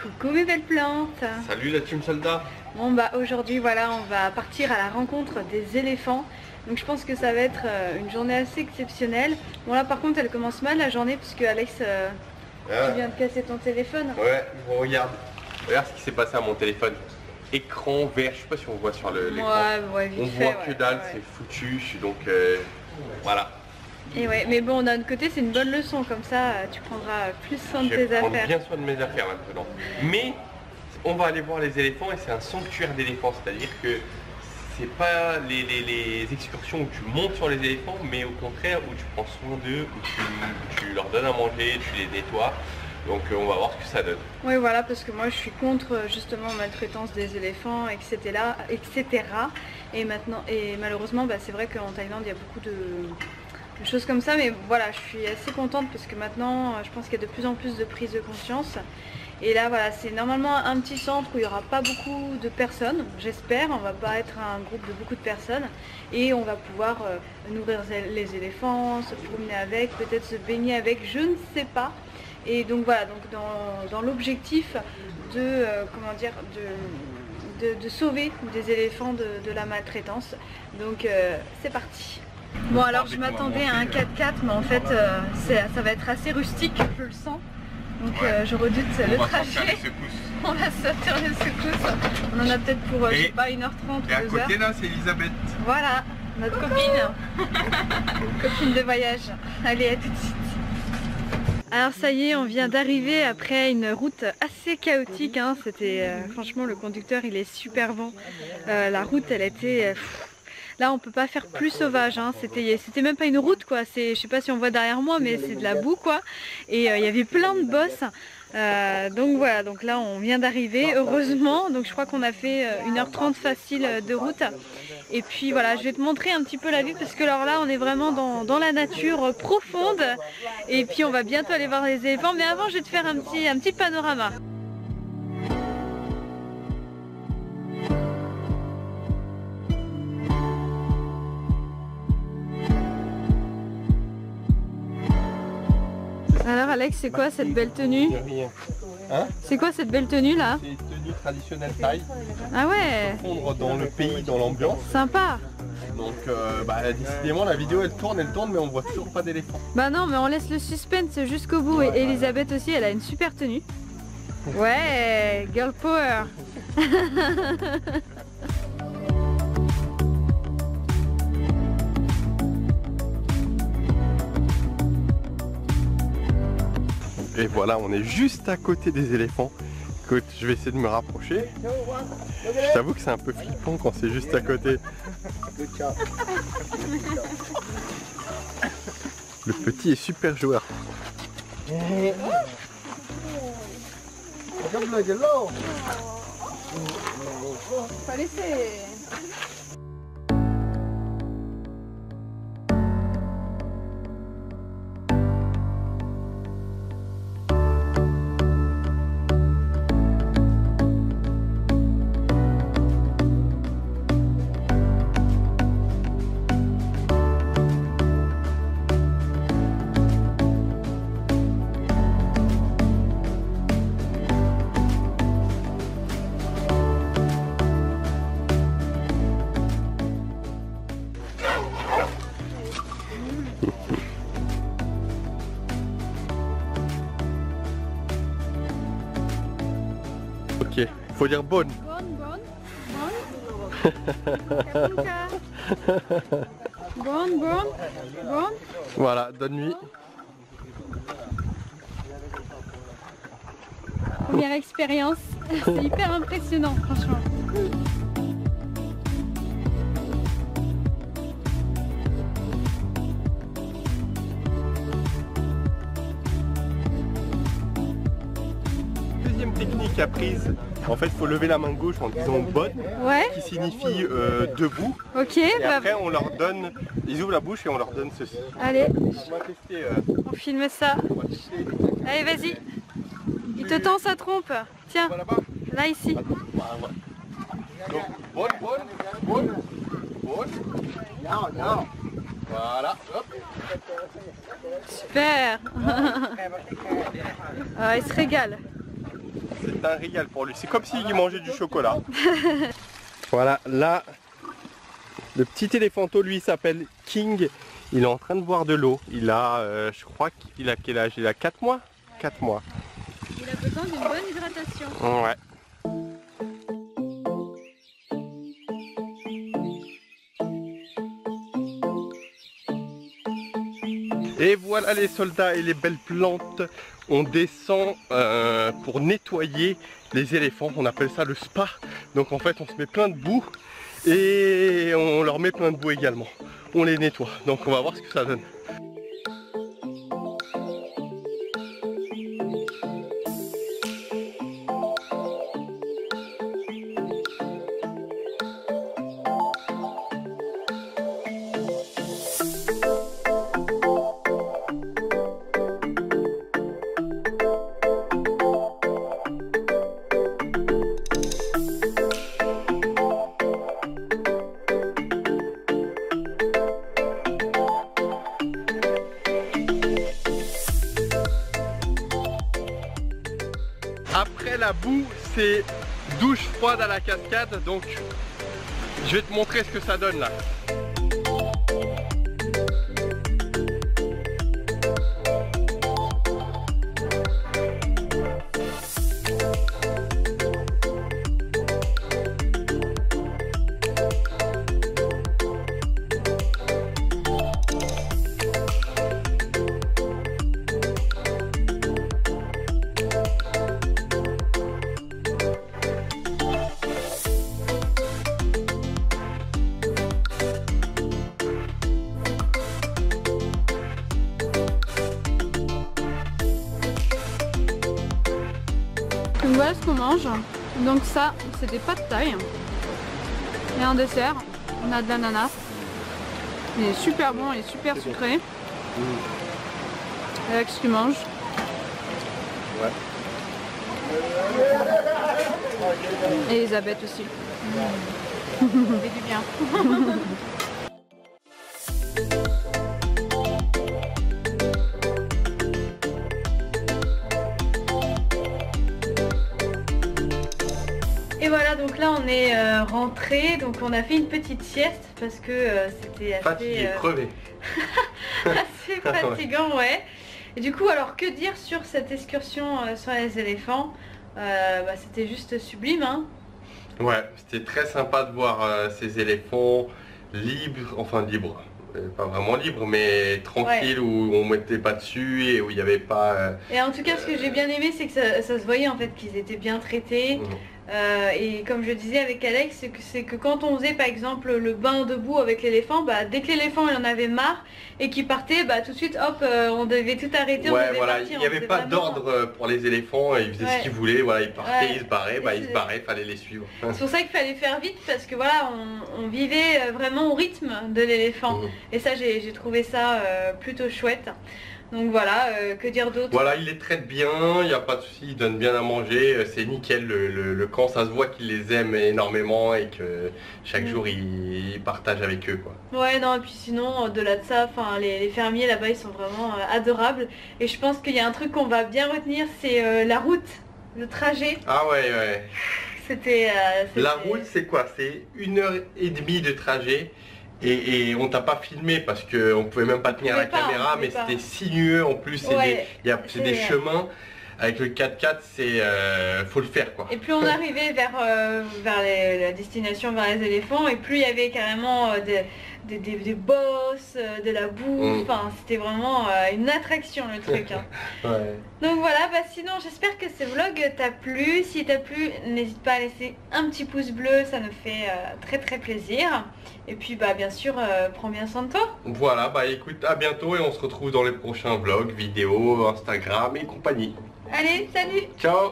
Coucou mes belles plantes. Salut la team soldat. Bon bah aujourd'hui voilà, on va partir à la rencontre des éléphants. Donc je pense que ça va être une journée assez exceptionnelle. Bon là par contre elle commence mal la journée puisque Alex tu viens de casser ton téléphone. Ouais, bon, regarde ce qui s'est passé à mon téléphone. Écran vert, je sais pas si on voit sur l'écran. Ouais, on voit que dalle, c'est foutu, donc voilà. Et ouais, mais bon d'un autre côté c'est une bonne leçon, comme ça tu prendras plus soin de tes affaires. Je vais prendre bien soin de mes affaires maintenant. Mais on va aller voir les éléphants et c'est un sanctuaire d'éléphants, c'est-à-dire que c'est pas les excursions où tu montes sur les éléphants, mais au contraire où tu prends soin d'eux, où tu leur donnes à manger, tu les nettoies. Donc on va voir ce que ça donne. Oui voilà, parce que moi je suis contre justement maltraitance des éléphants, etc. Et malheureusement c'est vrai qu'en Thaïlande il y a beaucoup de choses comme ça, mais voilà, je suis assez contente parce que maintenant je pense qu'il y a de plus en plus de prise de conscience. Et là voilà, c'est normalement un petit centre où il n'y aura pas beaucoup de personnes, j'espère, on va pas être un groupe de beaucoup de personnes et on va pouvoir nourrir les éléphants, se promener avec, peut-être se baigner avec, je ne sais pas. Et donc voilà, donc dans l'objectif de de sauver des éléphants de la maltraitance. Donc c'est parti. Bon alors je m'attendais à un 4x4 mais en fait ça va être assez rustique, je le sens. Donc je redoute le trajet. On va sortir les secousses. On en a peut-être pour je sais pas 1h30 ou 2h. Et à côté là c'est Elisabeth. Voilà, notre copine. Copine de voyage. Allez, à tout de suite. Alors ça y est, on vient d'arriver après une route assez chaotique, hein. C'était franchement le conducteur il est super bon. La route elle était... Là on peut pas faire plus sauvage, hein. C'était même pas une route quoi, je sais pas si on voit derrière moi mais c'est de la boue quoi. Et il y avait plein de bosses. Donc voilà, donc là on vient d'arriver heureusement, donc je crois qu'on a fait 1h30 facile de route. Et puis voilà, je vais te montrer un petit peu la vue parce que alors là on est vraiment dans la nature profonde. Et puis on va bientôt aller voir les éléphants, mais avant je vais te faire un petit panorama. Alors Alex, c'est quoi cette belle tenue? Rien. Hein? C'est quoi cette belle tenue là? C'est une tenue traditionnelle thaï. Ah ouais. Fondre dans le pays, dans l'ambiance. Sympa. Donc décidément la vidéo elle tourne mais on voit toujours pas d'éléphant. Bah non mais on laisse le suspense jusqu'au bout. Et Elisabeth aussi, elle a une super tenue. Ouais, girl power. Et voilà, on est juste à côté des éléphants. Écoute, je vais essayer de me rapprocher. Je t'avoue que c'est un peu flippant quand c'est juste à côté. Le petit est super joueur. Pas laisser. Ok, faut dire bonne. Bonne. Voilà, donne nuit. Première expérience, c'est hyper impressionnant franchement. Deuxième technique apprise, en fait il faut lever la main gauche en disant bonne, qui signifie debout. Ok, et après on leur donne, ils ouvrent la bouche et on leur donne ceci. Allez, on va tester, on filme ça. Allez vas-y, il te tend sa trompe. Tiens, là ici. Donc bonne. Voilà, hop. Super. Ah, il se régale. C'est un régal pour lui. C'est comme s'il mangeait du chocolat. Voilà, là, le petit éléphanto, lui, s'appelle King. Il est en train de boire de l'eau. Il a, je crois qu'il a quel âge? Il a 4 mois 4 mois. Il a besoin d'une bonne hydratation. Ouais. Et voilà les soldats et les belles plantes. On descend pour nettoyer les éléphants. On appelle ça le spa. Donc en fait on se met plein de boue et on leur met plein de boue également. On les nettoie. Donc on va voir ce que ça donne. Après la boue, c'est douche froide à la cascade, donc je vais te montrer ce que ça donne là. Donc voilà ce qu'on mange. Donc ça, c'est des pâtes thaï. Et en dessert, on a de l'ananas. Il est super bon, il est super sucré. Avec ce que tu manges. Ouais. Et Elisabeth aussi. Ça fait du bien. Et voilà, donc là on est rentré, donc on a fait une petite sieste parce que c'était assez... Fatigué, crevé. assez fatigant, ouais. Et du coup, alors que dire sur cette excursion sur les éléphants? C'était juste sublime, hein. Ouais, c'était très sympa de voir ces éléphants libres, enfin libres, pas vraiment libres, mais tranquilles, ouais. Où on mettait pas dessus et où il n'y avait pas... Et en tout cas, ce que j'ai bien aimé, c'est que ça se voyait en fait qu'ils étaient bien traités. Et comme je disais avec Alex, c'est que quand on faisait par exemple le bain de boue avec l'éléphant, dès que l'éléphant il en avait marre et qu'il partait, tout de suite hop, on devait tout arrêter. Ouais, voilà, il n'y avait pas d'ordre pour les éléphants, ils faisaient ce qu'ils voulaient, voilà, ils partaient, ils se barraient, ils se barraient, fallait les suivre. C'est pour ça qu'il fallait faire vite parce que voilà, on vivait vraiment au rythme de l'éléphant. Et ça, j'ai trouvé ça plutôt chouette. Donc voilà, que dire d'autre? Voilà, il les traite bien, il n'y a pas de souci, il donne bien à manger, c'est nickel le camp, ça se voit qu'il les aime énormément et que chaque jour il partage avec eux, quoi. Ouais, non, et puis sinon, au-delà de ça, les fermiers là-bas ils sont vraiment adorables. Et je pense qu'il y a un truc qu'on va bien retenir, c'est la route, le trajet. Ah ouais, ouais. C'était... La route c'est quoi? C'est 1h30 de trajet. Et on t'a pas filmé parce qu'on pouvait même pas tenir la caméra, mais c'était sinueux en plus, c'est des chemins. Avec le 4x4, faut le faire, quoi. Et plus on arrivait vers la destination, vers les éléphants, et plus il y avait carrément des bosses, de la boue, enfin c'était vraiment une attraction le truc, hein. Ouais. Donc voilà, sinon j'espère que ce vlog t'a plu. Si t'a plu, n'hésite pas à laisser un petit pouce bleu, ça nous fait très très plaisir. Et puis bien sûr, prends bien soin de toi. Voilà, écoute, à bientôt et on se retrouve dans les prochains vlogs, vidéos, Instagram et compagnie. Allez, salut. Ciao.